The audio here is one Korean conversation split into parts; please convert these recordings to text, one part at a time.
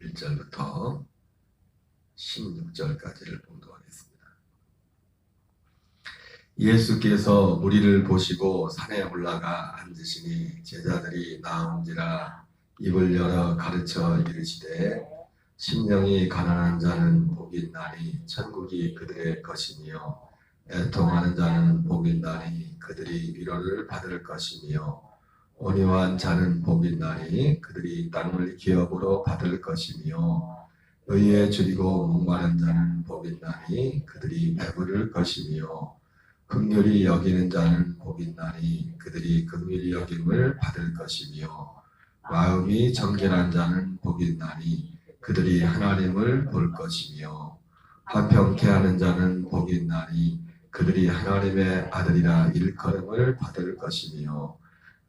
1절부터 16절까지를 봉독하겠습니다. 예수께서 무리를 보시고 산에 올라가 앉으시니 제자들이 나온지라 입을 열어 가르쳐 이르시되 심령이 가난한 자는 복이 있나니 천국이 그들의 것이며 애통하는 자는 복이 있나니 그들이 위로를 받을 것이며 온유한 자는 복이 있나니 그들이 땅을 기업으로 받을 것이며 의에 줄이고 목마른 자는 복이 있나니 그들이 배부를 것이며 긍휼히 여기는 자는 복이 있나니 그들이 긍휼히 여김을 받을 것이며 마음이 정결한 자는 복이 있나니 그들이 하나님을 볼 것이며 화평케 하는 자는 복이 있나니 그들이 하나님의 아들이라 일컬음을 받을 것이며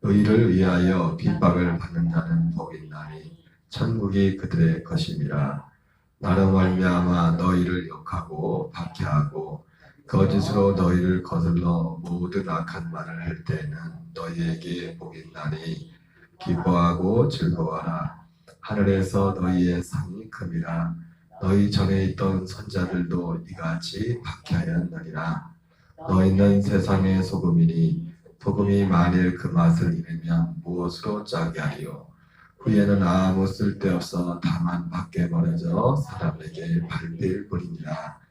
의를 위하여 핍박을 받는 자는 복이 있나니 천국이 그들의 것임이라. 나로 말미암아 너희를 욕하고 박해하고 거짓으로 너희를 거슬러 모든 악한 말을 할 때에는 너희에게 복이 있나니 기뻐하고 즐거워하라. 하늘에서 너희의 상이 큼이라. 너희 전에 있던 선자들도 이같이 박해하였느니라. 너희는 세상의 소금이니 소금이 만일 그 맛을 잃으면 무엇으로 짜게 하리요. 후에는 아무 쓸데없어 다만 밖에 버려져 사람에게 밟힐 뿐이니라.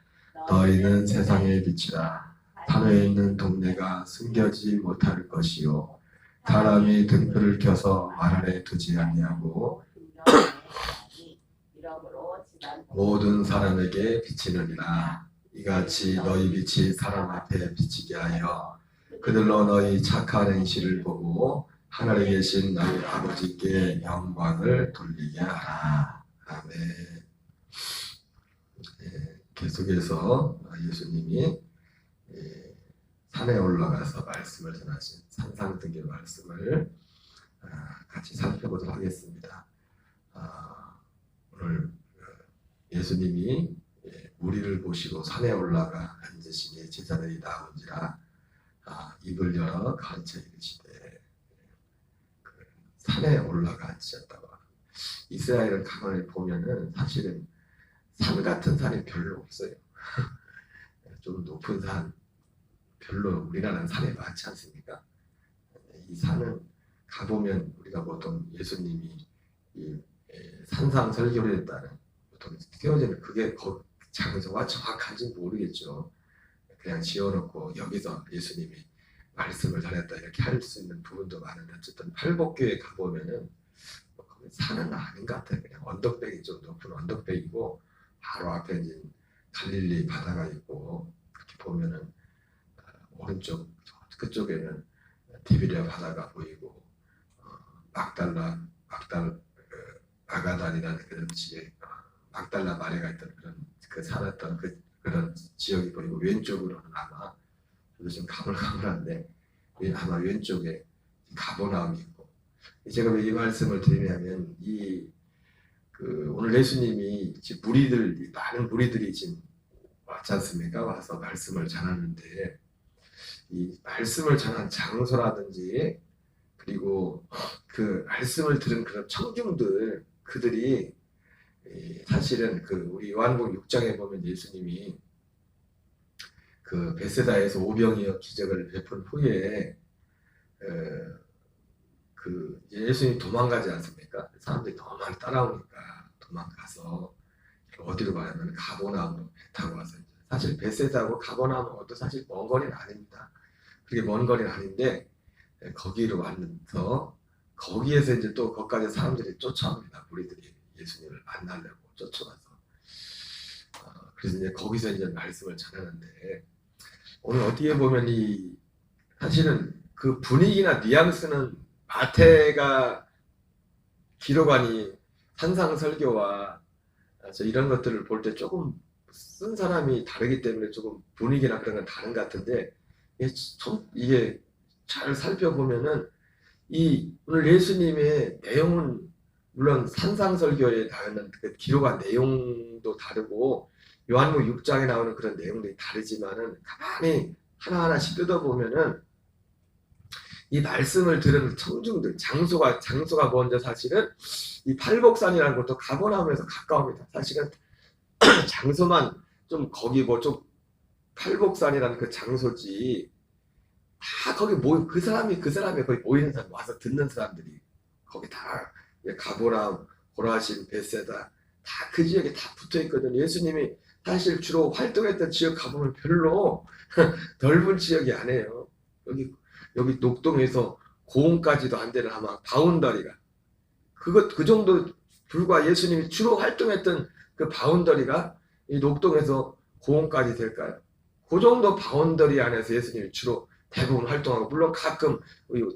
너희는 세상의 빛이라. 산에 있는 동네가 숨겨지지 못할 것이요 사람이 등불을 켜서 말 아래 두지 아니하고 모든 사람에게 비치느니라. 이같이 너희 빛이 사람 앞에 비치게 하여 그들로 너희 착한 행실을 보고 하늘에 계신 너희 아버지께 영광을 돌리게 하라. 아멘. 계속해서 예수님이 산에 올라가서 말씀을 전하신 산상등의 말씀을 같이 살펴보도록 하겠습니다. 오늘 예수님이 무리를 보시고 산에 올라가 앉으시니 제자들이 나온지라 입을 열어 가르쳐 이르시되 산에 올라가 앉으셨다고. 이스라엘을 가만히 보면은 사실은 산 같은 산이 별로 없어요. 좀 높은 산 별로 우리나라는 산에 많지 않습니까? 이 산은 가보면 우리가 보통 예수님이 이 산상 설교를 했다는 보통 띄어지는 그게 장소가 정확한지 모르겠죠. 그냥 지어놓고 여기서 예수님이 말씀을 전했다 이렇게 할 수 있는 부분도 많은데 어쨌든 팔복교에 가보면은 산은 아닌 것 같아요. 그냥 언덕백이 좀 높은 언덕백이고 바로 앞에 이제 갈릴리 바다가 있고 그렇게 보면은 오른쪽 그쪽에는 디비랴 바다가 보이고 마가단이라는 그런 지역 막달라 마리가 있던 그런 그 살았던 그런 지역이 보이고 왼쪽으로는 아마 요즘 가물가물한데 아마 왼쪽에 가버나움이 있고 제가 왜 이 말씀을 드리냐면 오늘 예수님이 지금 많은 무리들이 지금 왔지 않습니까? 와서 말씀을 전하는데 이 말씀을 전한 장소라든지 그리고 그 말씀을 들은 그런 청중들 그들이 사실은 우리 요한복음 6장에 보면 예수님이 그 베세다에서 오병이어 기적을 베푼 후에 예수님이 도망가지 않습니까? 사람들이 너무 많이 따라오니까 도망가서 어디로 가냐면 가버나움으로 배 타고 와서 사실 베세다하고 가버나움은 사실 먼 거리는 아닙니다. 그렇게 먼 거리는 아닌데 거기로 왔는서 거기에서 이제 또 거기까지 사람들이 쫓아옵니다. 무리들이 예수님을 만나려고 쫓아와서 그래서 이제 거기서 이제 말씀을 전하는데 오늘 어떻게 보면 사실은 그 분위기나 뉘앙스는 마태가 기록하니 산상 설교와 이런 것들을 볼 때 조금 쓴 사람이 다르기 때문에 조금 분위기나 그런 건 다른 것 같은데 이게 잘 살펴보면은 오늘 예수님의 내용은 물론 산상 설교에 나오는 그 기록한 내용도 다르고 요한복음 6장에 나오는 그런 내용들이 다르지만은 가만히 하나하나씩 뜯어보면은 이 말씀을 들은 청중들, 장소가 먼저 사실은 이 팔복산이라는 것도 가버나움에서 가까웁니다. 사실은 장소만 좀 거기 뭐 좀 팔복산이라는 그 장소지, 다 거기 그 사람이 거기 모이는 사람, 와서 듣는 사람들이 거기 다 가보람, 고라신, 베세다 다 그 지역에 다 붙어 있거든요. 예수님이 사실 주로 활동했던 지역 가보면 별로 넓은 지역이 아니에요. 여기 녹동에서 고흥까지도 안 되는 아마 바운더리가 그 정도 불과 예수님이 주로 활동했던 그 바운더리가 이 녹동에서 고흥까지 될까요? 그 정도 바운더리 안에서 예수님이 주로 대부분 활동하고, 물론 가끔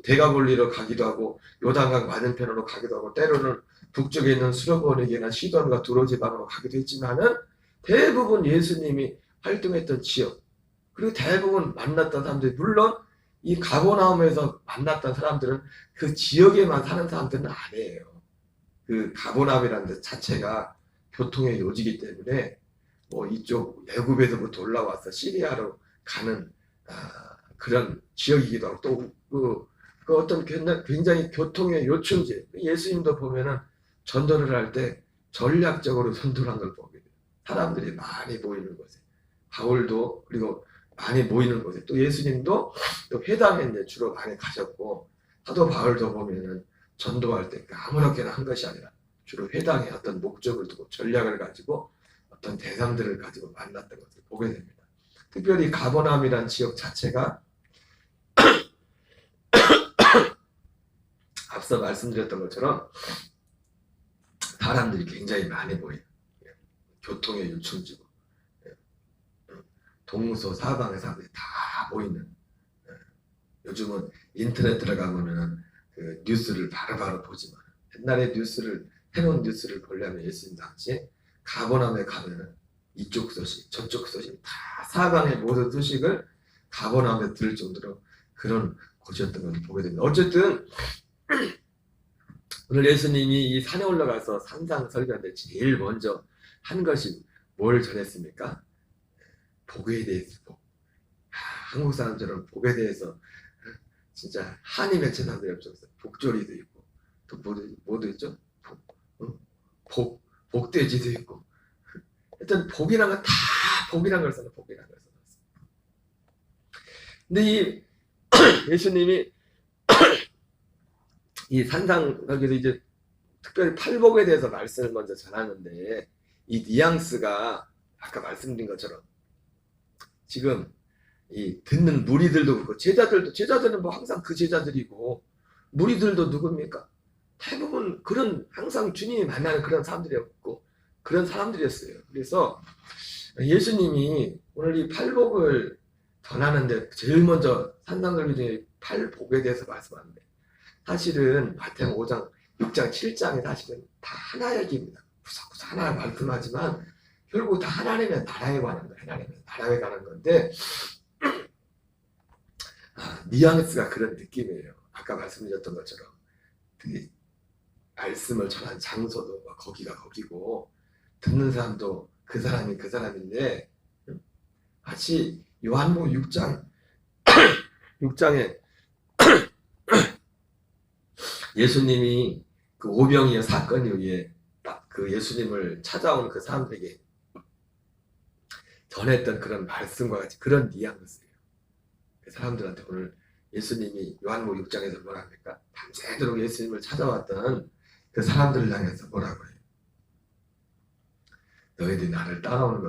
대가볼리로 가기도 하고 요단강 맞은편으로 가기도 하고 때로는 북쪽에 있는 수르보니게나 시돈과 두로 지방으로 가기도 했지만은 대부분 예수님이 활동했던 지역, 그리고 대부분 만났던 사람들이, 물론 이 가버나움에서 만났던 사람들은 그 지역에만 사는 사람들은 아니에요. 그 가버나움이라는 데 자체가 교통의 요지이기 때문에 뭐 이쪽 애굽에서부터 올라와서 시리아로 가는 그런 지역이기도 하고, 또 그 어떤 굉장히 교통의 요충지, 예수님도 보면은 전도를 할 때 전략적으로 전도를 한 걸 보게 돼요. 사람들이 많이 모이는 곳에, 바울도 그리고 많이 모이는 곳에, 또 예수님도 또 회당에 이제 주로 많이 가셨고, 사도 바울도 보면은 전도할 때 아무렇게나 한 것이 아니라 주로 회당에 어떤 목적을 두고 전략을 가지고 어떤 대상들을 가지고 만났던 것을 보게 됩니다. 특별히 가버나움이라는 지역 자체가 앞서 말씀드렸던 것처럼 사람들이 굉장히 많이 모여요. 교통의 요충지고 동서사방의 사람들이 다 모이는, 요즘은 인터넷 들어가면 그 뉴스를 바로바로 보지만 옛날에 새로운 뉴스를 보려면 예수님 당시에 가버나움에 가면은 이쪽 소식 저쪽 소식 다 사방의 모든 소식을 가버나움에 들을 정도로 그런 곳이었던 걸 보게 됩니다. 어쨌든 오늘 예수님이 이 산에 올라가서 산상 설교하는데 제일 먼저 한 것이 뭘 전했습니까? 복에 대해서. 한국 사람들은 복에 대해서 진짜 한이 맺힌 사람들이 없었어요. 복조리도 있고 또 뭐도 있죠? 복돼지도 있고, 일단 복이란 건 다 복이란 걸 써요. 복이란 걸 써놨어요. 근데 이 예수님이 이 산상설교에서 이제 특별히 팔복에 대해서 말씀을 먼저 전하는데, 이 뉘앙스가 아까 말씀드린 것처럼 지금 이 듣는 무리들도 그렇고 제자들은 뭐 항상 그 제자들이고, 무리들도 누굽니까? 대부분 그런 항상 주님이 만나는 그런 사람들이었고 그런 사람들이었어요. 그래서 예수님이 오늘 이 팔복을 전하는데 제일 먼저 산상설교 중에 팔복에 대해서 말씀하는데, 사실은 마태복음 5장, 6장, 7장이 사실은 다 하나 얘기입니다. 구석구석 하나 말씀하지만 결국 다 하나님의 나라에 관한 거예요. 하나님의 나라에 관한 건데, 뉘앙스가 그런 느낌이에요. 아까 말씀드렸던 것처럼 그 말씀을 전한 장소도 거기가 거기고 듣는 사람도 그 사람이 그 사람인데, 마치 요한복음 6장에 예수님이 그 오병이어 사건 이후에 딱 그 예수님을 찾아온 그 사람들에게 전했던 그런 말씀과 같이 그런 뉘앙스예요. 그 사람들한테 오늘 예수님이 요한복음 6장에서 뭐라 합니까? 밤새도록 예수님을 찾아왔던 그 사람들을 향해서 뭐라고 해요? 너희들이 나를 찾아오는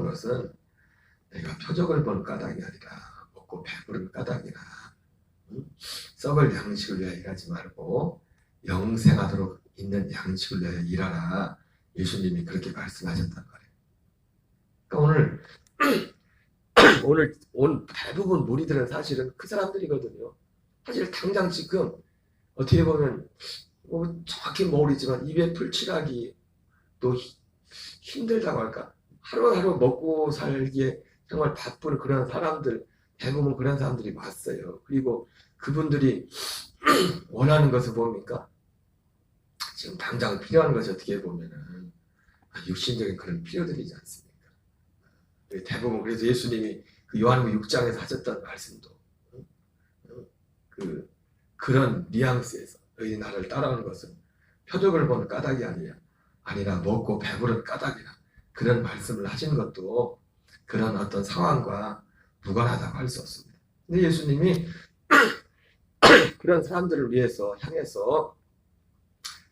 것은 내가 표적을 보는 까닭이 아니라 먹고 배부른 까닭이라, 썩을 양식을 위하여 일하지 말고 영생하도록 있는 양식을 위하여 일하라. 예수님이 그렇게 말씀하셨단 말이에요. 그러니까 오늘 대부분 무리들은 사실은 그 사람들이거든요. 사실 당장 지금 어떻게 보면 정확히 모르지만 입에 풀칠하기 또 힘들다고 할까? 하루하루 먹고 살기에 정말 바쁜 그런 사람들, 대부분 그런 사람들이 왔어요. 그리고 그분들이 원하는 것을 뭡니까? 지금 당장 필요한 것이 어떻게 보면은 육신적인 그런 필요들이지 않습니까? 대부분 그래서 예수님이 그 요한복음 6장에서 하셨던 말씀도 그런 뉘앙스에서 너희 나를 따라오는 것은 표적을 보는 까닭이 아니라 먹고 배부른 까닭이라 그런 말씀을 하신 것도 그런 어떤 상황과 무관하다고 할 수 없습니다. 근데 예수님이 그런 사람들을 위해서 향해서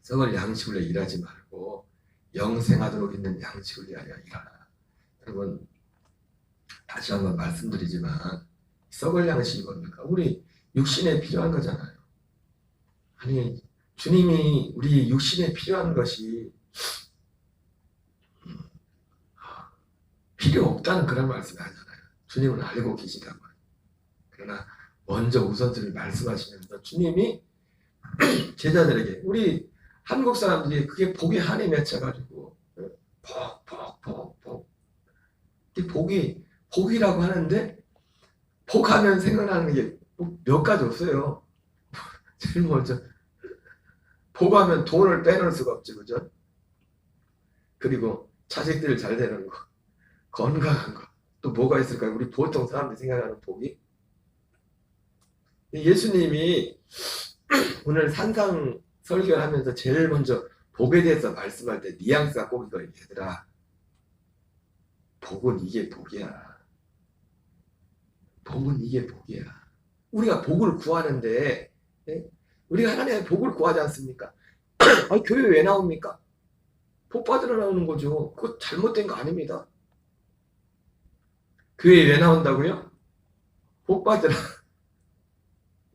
썩을 양식을 위해 일하지 말고 영생하도록 있는 양식을 위하여 일하라. 여러분 다시 한번 말씀드리지만 썩을 양식이 뭡니까? 우리 육신에 필요한 거잖아요. 아니 주님이 우리 육신에 필요한 것이 필요 없다는 그런 말씀이 아니잖아요. 주님은 알고 계시다고. 그러나 먼저 우선순위를 말씀하시면서 주님이 제자들에게 우리 한국 사람들이 그게 복이 한이 맺혀가지고 복 복이라고 하는데 복하면 생각나는 게 몇 가지 없어요. 제일 먼저 복하면 돈을 빼놓을 수가 없지, 그죠? 그리고 자식들 잘 되는 거, 건강한 거, 또 뭐가 있을까요? 우리 보통 사람들이 생각하는 복이 예수님이 오늘 산상 설교를 하면서 제일 먼저 복에 대해서 말씀할 때 뉘앙스가 꼭 이거 얘들아 복은 이게 복이야. 복은 이게 복이야. 우리가 복을 구하는데 우리가 하나님의 복을 구하지 않습니까? 아니, 교회 왜 나옵니까? 복 받으러 나오는 거죠. 그거 잘못된 거 아닙니다. 교회 왜 나온다고요? 복 받으러.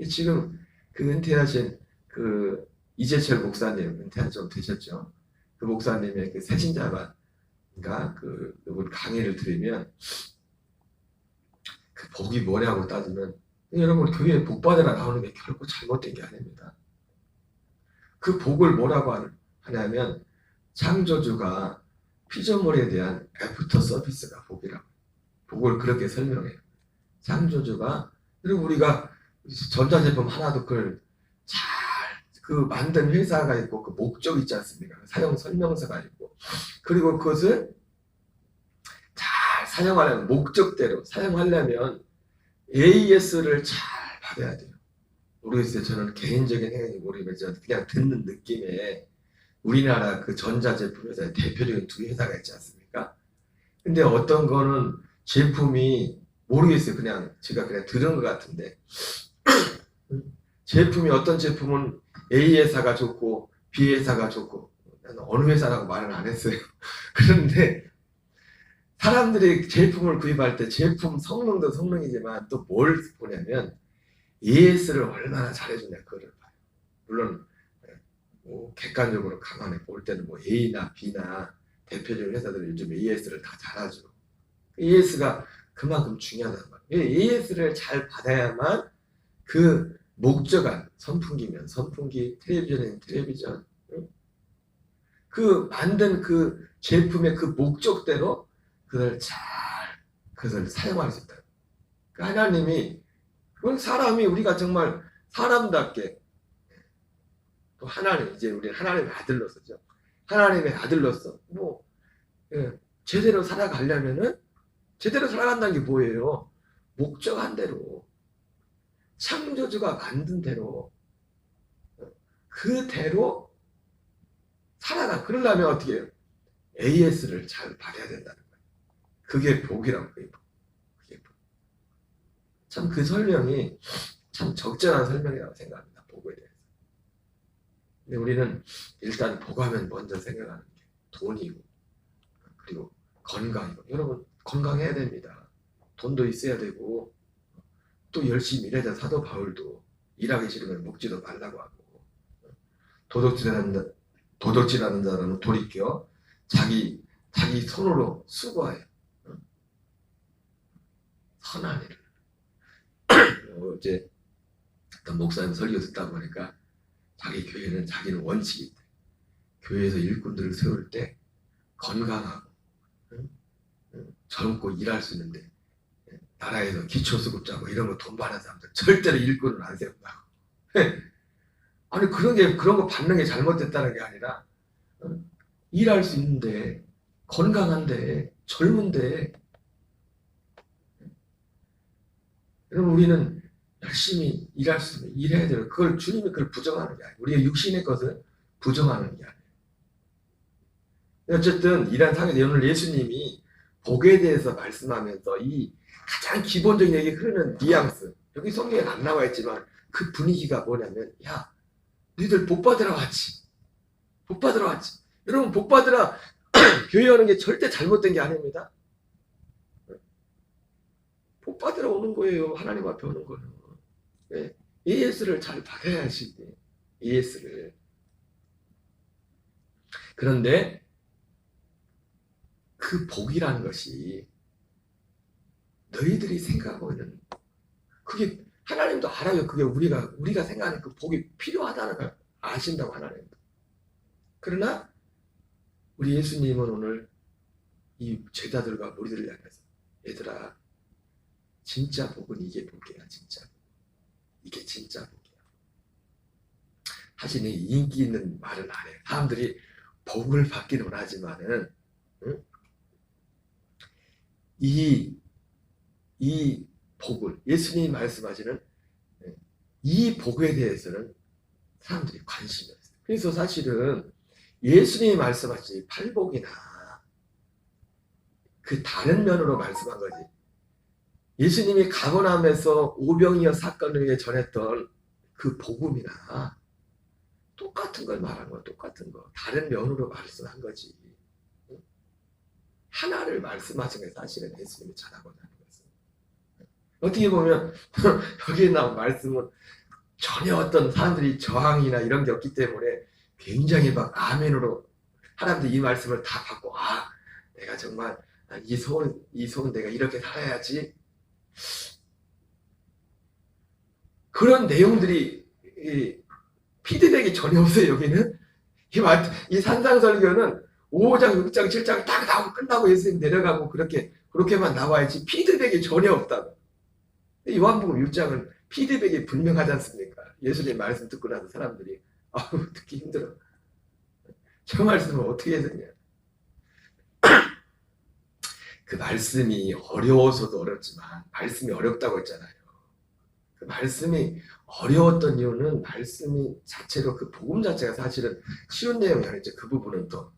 지금 그 은퇴하신 그 이재철 목사님 은퇴한 좀 되셨죠? 그 목사님의 그 새신자반가 그분 강의를 들으면 그 복이 뭐냐고 따지면 여러분 교회에 복 받으러 나오는 게 결코 잘못된 게 아닙니다. 그 복을 뭐라고 하냐면 창조주가 피조물에 대한 애프터 서비스가 복이라고. 복을 그렇게 설명해요. 창조주가 그리고 우리가 전자제품 하나도 그걸 잘 그 만든 회사가 있고 그 목적 있지 않습니까? 사용 설명서가 있고 그리고 그것을 잘 사용하려면 목적대로 사용하려면 AS를 잘 받아야 돼요. 모르겠어요. 저는 개인적인 생각이 모르겠지만 그냥 듣는 느낌에 우리나라 그 전자제품 회사의 대표적인 두 회사가 있지 않습니까? 근데 어떤 거는 제품이 모르겠어요. 그냥 제가 그냥 들은 것 같은데 제품이 어떤 제품은 A 회사가 좋고 B 회사가 좋고 나는 어느 회사라고 말은 안 했어요. 그런데 사람들이 제품을 구입할 때 제품 성능도 성능이지만 또 뭘 보냐면 AS를 얼마나 잘해주냐 그거를 봐요. 물론 뭐 객관적으로 감안해 볼 때는 뭐 A나 B나 대표적인 회사들은 요즘 AS를 다 잘하죠. AS가 그만큼 중요하단 말이에요. AS를 잘 받아야만 그 목적한 선풍기면 선풍기, 텔레비전이면 텔레비전 그 만든 그 제품의 그 목적대로 그것을 사용할 수 있다. 하나님이 그건 사람이 우리가 정말 사람답게 또 하나님 이제 우리 하나님의 아들로서죠. 하나님의 아들로서 뭐 제대로 살아가려면은 제대로 살아간다는 게 뭐예요? 목적한 대로 창조주가 만든 대로 그대로 살아가. 그러려면 어떻게 해요? AS를 잘 받아야 된다는 거예요. 그게 복이라고 해요. 그게 복. 참 그 설명이 참 적절한 설명이라고 생각합니다. 복에 대해서. 근데 우리는 일단 복하면 먼저 생각하는 게 돈이고 그리고 건강이고 여러분 건강해야 됩니다. 돈도 있어야 되고 또 열심히 일해야 돼. 사도 바울도 일하기 싫으면 먹지도 말라고 하고 도둑질하는 자는 돌이켜 자기 손으로 수고해요. 선한 일을. 어제 어떤 목사님 설교 듣다 보니까 자기 교회는 자기는 원칙이 있대. 교회에서 일꾼들을 세울 때 건강하고 젊고 일할 수 있는데 나라에서 기초수급자고 이런 거 돈 많은 사람들 절대로 일꾼을 안 세운다고. 아니 그런 거 받는 게 잘못됐다는 게 아니라 일할 수 있는데 건강한데 젊은데 여러분 우리는 열심히 일할 수 있으면 일해야 돼요. 그걸 주님이 그걸 부정하는 게 아니에요. 우리가 육신의 것을 부정하는 게 아니에요. 어쨌든 이러한 상황에서 오늘 예수님이 복에 대해서 말씀하면서 이 가장 기본적인 얘기 흐르는 뉘앙스, 여기 성경에 안 나와 있지만 그 분위기가 뭐냐면, 야, 너희들 복 받으러 왔지. 복 받으러 왔지. 여러분, 복 받으러 교회 오는 게 절대 잘못된 게 아닙니다. 복 받으러 오는 거예요. 하나님 앞에 오는 거예요. 네. AS를 잘 받아야지. AS를. 그런데 그 복이라는 것이 너희들이 생각하고 있는, 그게 하나님도 알아요. 그게 우리가 생각하는 그 복이 필요하다는 걸 아신다고, 하나님도. 그러나 우리 예수님은 오늘 이 제자들과 무리들을 향해서, 얘들아, 진짜 복은 이게 복이야. 진짜 이게 진짜 복이야. 사실 인기 있는 말은 안 해요. 사람들이 복을 받기는 원하지만은, 응? 이 복을, 예수님이 말씀하시는 이 복에 대해서는 사람들이 관심이 없어요. 그래서 사실은 예수님이 말씀하신 팔복이나 그 다른 면으로 말씀한 거지. 예수님이 가버나움에서 오병이어 사건을 위해 전했던 그 복음이나 똑같은 걸 말한 거야. 똑같은 거. 다른 면으로 말씀한 거지. 하나를 말씀하신 게 사실은 예수님이 전하고자 하는 것은. 어떻게 보면 여기에 나온 말씀은 전혀 어떤 사람들이 저항이나 이런 게 없기 때문에 굉장히 막 아멘으로 사람들이 이 말씀을 다 받고, 아, 내가 정말 이 소원 내가 이렇게 살아야지. 그런 내용들이 피드백이 전혀 없어요. 여기는 이 산상설교는 5장, 6장, 7장 딱 나오고 끝나고 예수님 내려가고 그렇게만 나와야지 피드백이 전혀 없다고. 요한복음 6장은 피드백이 분명하지 않습니까? 예수님 말씀 듣고 나서 사람들이 아우, 듣기 힘들어. 저 말씀을 어떻게 해야 되냐. 그 말씀이 어려워서도 어렵지만, 말씀이 어렵다고 했잖아요. 그 말씀이 어려웠던 이유는 말씀이 자체로, 그 복음 자체가 사실은 쉬운 내용이 아니죠. 그 부분은 또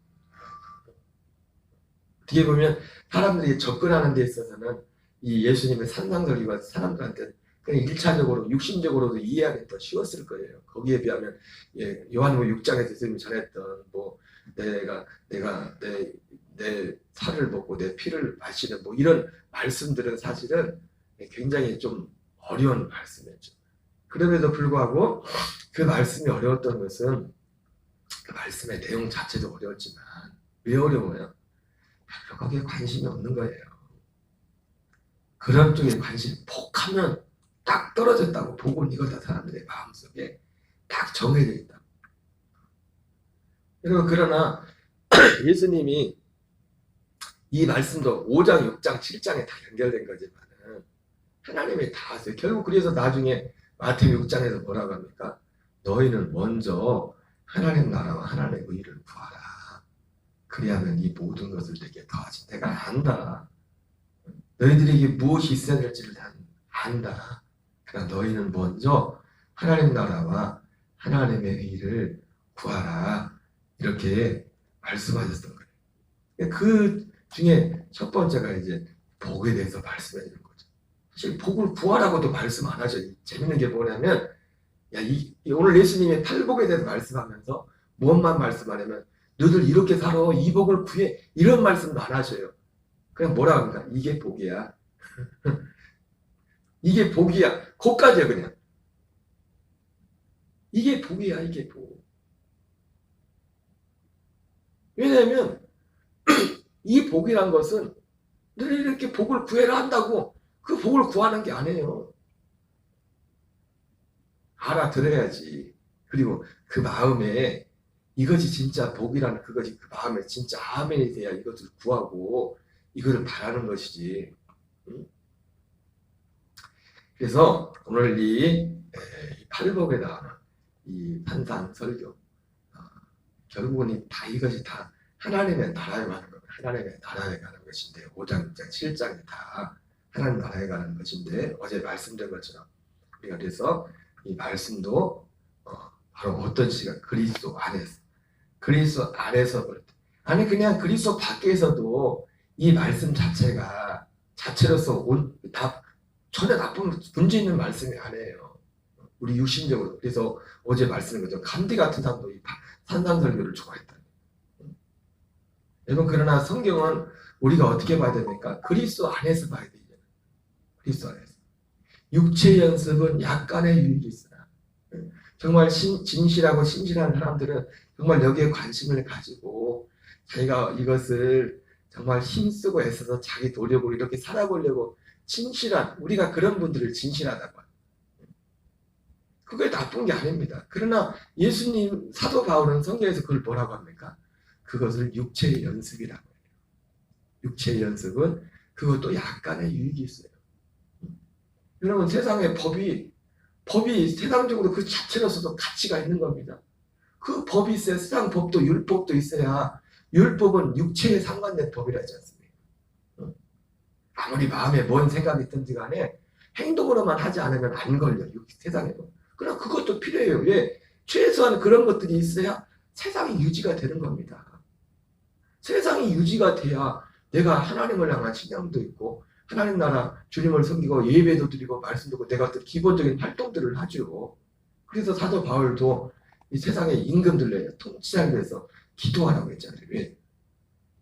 어떻게 보면 사람들이 접근하는 데 있어서는 이 예수님의 산상설교가 사람들한테 그냥 1차적으로 육신적으로도 이해하기 더 쉬웠을 거예요. 거기에 비하면 요한복음 6장에서 예수님이 전했던 뭐 내가 내 살을 먹고 내 피를 마시는 뭐 이런 말씀들은 사실은 굉장히 좀 어려운 말씀이었죠. 그럼에도 불구하고 그 말씀이 어려웠던 것은 그 말씀의 내용 자체도 어려웠지만, 왜 어려워요? 별로 거기에 관심이 없는 거예요. 그런 쪽에 복하면 딱 떨어졌다고. 복은 이거다. 사람들의 마음속에 딱 정해져 있다. 여러분, 그러나 예수님이 이 말씀도 5장, 6장, 7장에 다 연결된 거지만은 하나님이 다 하세요. 결국 그래서 나중에 마태복음 6장에서 뭐라고 합니까? 너희는 먼저 하나님 나라와 하나님의 의를 구하라. 그리하면 이 모든 것을 내게 더하지. 내가 안다. 너희들에게 무엇이 있어야 될지를 다 안다. 그러니까 너희는 먼저 하나님 나라와 하나님의 의를 구하라. 이렇게 말씀하셨던 거예요. 그 중에 첫 번째가 이제 복에 대해서 말씀해 주는 거죠. 사실 복을 구하라고도 말씀 안 하죠. 재밌는 게 뭐냐면, 오늘 예수님의 팔복에 대해서 말씀하면서 무엇만 말씀하냐면, 너희들 이렇게 살아, 이 복을 구해, 이런 말씀도 안 하셔요. 그냥 뭐라 합니까? 이게 복이야. 이게 복이야. 거기까지야. 그냥 이게 복이야. 이게 복. 왜냐하면 이 복이란 것은 너희 이렇게 복을 구해라 한다고 그 복을 구하는 게 아니에요. 알아들어야지. 그리고 그 마음에 이것이 진짜 복이라는 그것이 그 마음에 진짜 아멘이 돼야 이것을 구하고 이거를 바라는 것이지. 응? 그래서 오늘 이 팔복에 나오는 이 산상설교, 결국은 다 이것이 다 하나님의 나라에 가는 것, 하나님의 나라에 가는 것인데, 5장, 6장, 7장이 다 하나님 나라에 가는 것인데, 어제 말씀드린 것처럼 우리가 그래서 이 말씀도 바로 어떤 시간 그리스도 안에서 그렇다. 아니 그냥 그리스도 밖에서도 이 말씀 자체가 자체로서 전혀 나쁜 문제 있는 말씀이 아니에요. 우리 육신적으로. 그래서 어제 말씀인 거죠. 감디 같은 사람도 이 산상설교를 좋아했다. 여러분 그러나 성경은 우리가 어떻게 봐야 됩니까? 그리스도 안에서 봐야 돼요. 그리스도 안에서. 육체 연습은 약간의 유익이 있으나 정말 진실하고 신실한 사람들은 정말 여기에 관심을 가지고 자기가 이것을 정말 힘쓰고 애써서 자기 노력으로 이렇게 살아보려고 진실한, 우리가 그런 분들을 진실하다고 해요. 그게 나쁜 게 아닙니다. 그러나 예수님, 사도 바울은 성경에서 그걸 뭐라고 합니까? 그것을 육체의 연습이라고 해요. 육체의 연습은 그것도 약간의 유익이 있어요. 여러분 세상의 법이 세상적으로 그 자체로서도 가치가 있는 겁니다. 그 법이 있어야 세상 법도 율법도 있어야 율법은 육체에 상관된 법이라지 않습니까? 아무리 마음에 뭔 생각이 있든지 간에 행동으로만 하지 않으면 안 걸려 세상에도. 그러나 그것도 필요해요. 왜? 최소한 그런 것들이 있어야 세상이 유지가 되는 겁니다. 세상이 유지가 돼야 내가 하나님을 향한 신앙도 있고 하나님 나라 주님을 섬기고 예배도 드리고 말씀도 듣고 내가 어떤 기본적인 활동들을 하죠. 그래서 사도 바울도 이 세상의 임금들에 통치자에 대해서 기도하라고 했잖아요. 왜?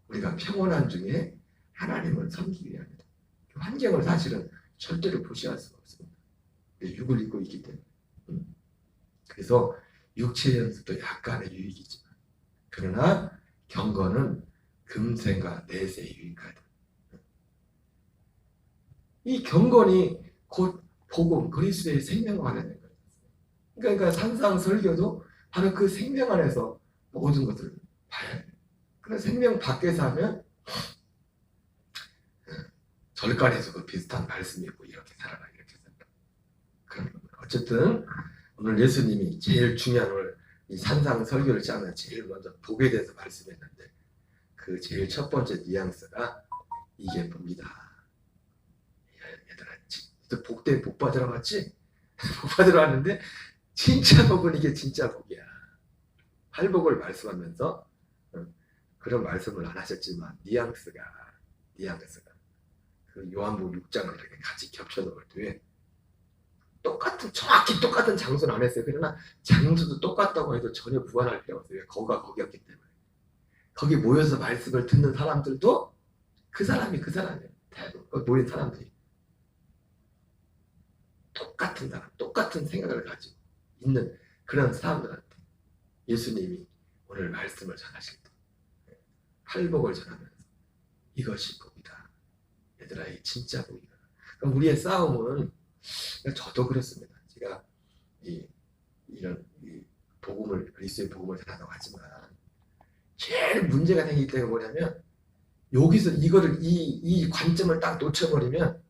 우리가 평온한 중에 하나님을 섬기기 위함이다. 그 환경을 사실은 절대로 무시할 수가 없습니다. 육을 입고 있기 때문에. 그래서 육체 연습도 약간의 유익이지만 그러나 경건은 금생과 내세에 유익하다. 이 경건이 곧 복음, 그리스도의 생명 안에 있는 거예요. 그러니까 산상설교도 바로 그 생명 안에서 모든 것을 봐야 돼요. 그래서 생명 밖에서 하면 절간에서도 비슷한 말씀이 있고 이렇게 살아라 이렇게 살아라. 그런 겁니다. 어쨌든 오늘 예수님이 제일 중요한 오늘 이 산상설교를 짜면 제일 먼저 복에 대해서 말씀했는데 그 제일 첫 번째 뉘앙스가 이게 봅니다. 얘들아, 복된 복 받으러 왔지? 복 받으러 왔는데 진짜 복은 이게 진짜 복이야. 팔복을 말씀하면서 그런 말씀을 안 하셨지만 뉘앙스가 그 요한복음 6장을 이렇게 같이 겹쳐놓을 때 정확히 똑같은 장소는 안 했어요. 그러나 장소도 똑같다고 해도 전혀 무관할 필요가 없어요. 거기가 거기였기 때문에. 거기 모여서 말씀을 듣는 사람들도 그 사람이에요. 대부분 모인 사람들이 똑같은 사람, 똑같은 생각을 가지고 있는 그런 사람들한테 예수님이 오늘 말씀을 전하실 때 팔복을 전하면서 이것이 복이다. 얘들아, 이 진짜 복이다. 그럼 우리의 싸움은 저도 그렇습니다. 제가 이런 복음을 그리스도의 복음을 전하다고 하지만 제일 문제가 생길 때가 뭐냐면 여기서 이거를 이 관점을 딱 놓쳐버리면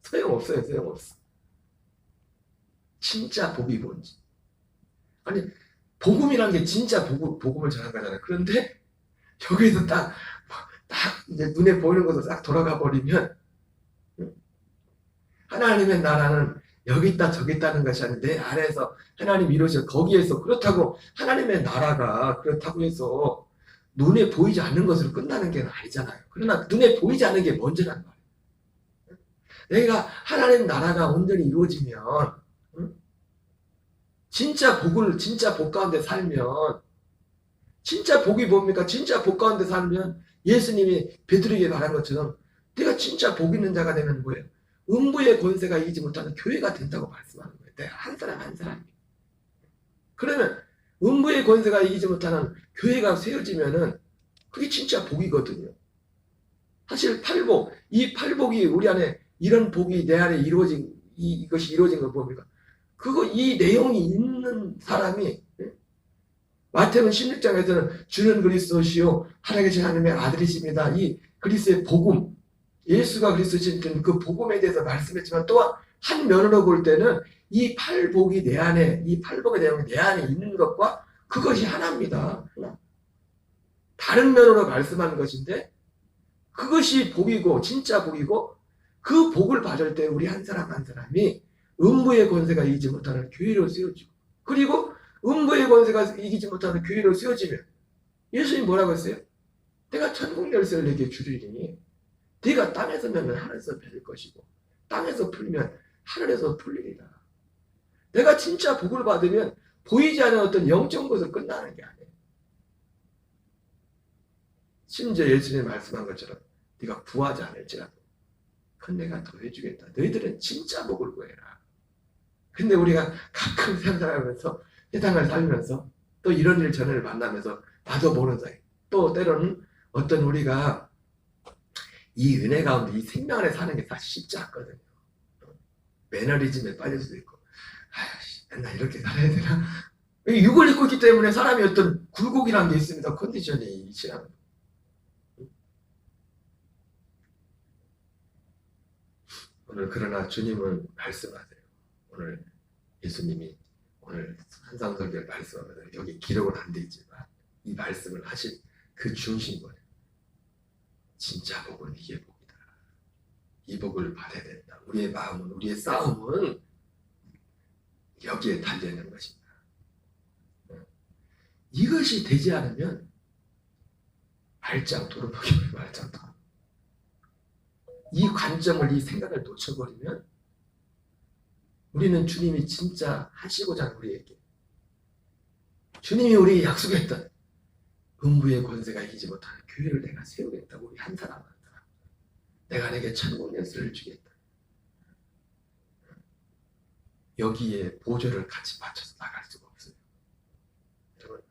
소용없어요. 진짜 복이 뭔지. 아니 복음이란 게 진짜 복음을 전한 거잖아요. 그런데 여기서 딱 이제 눈에 보이는 것으로 딱 돌아가 버리면 하나님의 나라는 여기 있다 저기 있다는 것이 아니라 내 안에서 하나님 이루셔 거기에서 그렇다고 하나님의 나라가 그렇다고 해서 눈에 보이지 않는 것으로 끝나는 게 아니잖아요. 그러나 눈에 보이지 않는 게 먼저란 말이에요. 내가 하나님 나라가 온전히 이루어지면 진짜 복 가운데 살면 진짜 복이 뭡니까? 진짜 복 가운데 살면 예수님이 베드로에게 말한 것처럼 내가 진짜 복 있는 자가 되면 뭐예요? 음부의 권세가 이기지 못하는 교회가 된다고 말씀하는 거예요. 내가 한 사람이. 그러면 음부의 권세가 이기지 못하는 교회가 세워지면은 그게 진짜 복이거든요. 사실 이 팔복이 우리 안에 이런 복이 내 안에 이것이 이루어진 건 뭡니까? 이 내용이 있는 사람이 마태복음 16장에서는 주는 그리스도시요 살아계신 하나님의 아들이십니다. 이 그리스도의 복음, 예수가 그리스도신 그 복음에 대해서 말씀했지만 또한 한 면으로 볼 때는 이 팔복의 내용이 내 안에 있는 것과 그것이 하나입니다. 다른 면으로 말씀하는 것인데 그것이 복이고 진짜 복이고 그 복을 받을 때 우리 한 사람 한 사람이 음부의 권세가 이기지 못하는 교회로 세워지고, 그리고 음부의 권세가 이기지 못하는 교회로 세워지면 예수님이 뭐라고 했어요? 내가 천국 열쇠를 내게 주리니 네가 땅에서 매면 하늘에서 펴질 것이고 땅에서 풀면 하늘에서 풀리리라. 내가 진짜 복을 받으면 보이지 않는 어떤 영적 것을 끝나는 게 아니에요. 심지어 예수님이 말씀한 것처럼 네가 구하지 않을지라도 그건 내가 더 해주겠다. 너희들은 진짜 복을 구해라. 근데 우리가 가끔 생각하면서 세상을 살면서 또 이런 일 저런 일 만나면서 나도 모르는 사이, 또 때로는 어떤 우리가 이 은혜 가운데 이 생명 안에 사는 게 사실 쉽지 않거든요. 매너리즘에 빠질 수도 있고, 맨날 이렇게 살아야 되나? 육을 입고 있기 때문에 사람이 어떤 굴곡이라는 게 있습니다. 컨디션이 싫어하는. 오늘 그러나 주님은 말씀하세요. 오늘 예수님이 오늘 산상설교를 말씀하면서 여기 기록은 안 돼 있지만 이 말씀을 하신 그 중심은 진짜 복은 이게 복이다. 이 복을 받아야 된다. 우리의 마음은, 우리의 싸움은 여기에 달려있는 것입니다. 이것이 되지 않으면 말짱 도루묵이에요. 말짱 도루묵. 이 관점을, 이 생각을 놓쳐버리면 우리는 주님이 진짜 하시고자 하는 우리에게, 주님이 우리에게 약속했던 음부의 권세가 이기지 못하는 교회를 내가 세우겠다. 우리 한 사람 한 사람 내가 내게 천국 열쇠를 주겠다. 여기에 보조를 같이 맞춰서 나갈 수가 없어요. 여러분,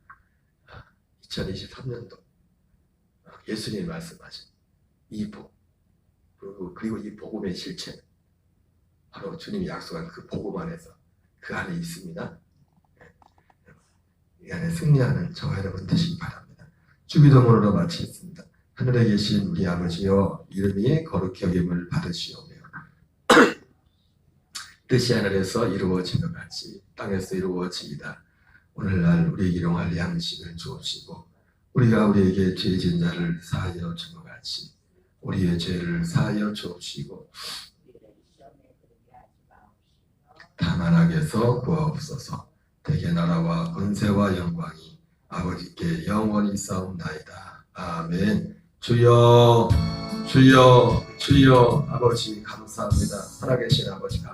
2023년도 예수님이 말씀하신 이 복, 그리고 이 복음의 실체는 바로 주님이 약속한 그 복음 안에서 그 안에 있습니다. 이 안에 승리하는 저와 여러분 되시기 바랍니다. 주기도문으로 마치겠습니다. 하늘에 계신 우리 아버지여, 이름이 거룩히 여김을 받으시오며 뜻이 하늘에서 이루어진 것 같이 땅에서 이루어지이다. 오늘날 우리에게 일용할 양식을 주옵시고 우리가 우리에게 죄 지은 자를 사하여 준 것 같이 우리의 죄를 사하여 주옵시고 다만 악에서 구하옵소서. 대개 나라와 권세와 영광이 아버지께 영원히 싸움나이다. 아멘. 주여 주여 주여. 아버지 감사합니다. 살아계신 아버지 감사합니다.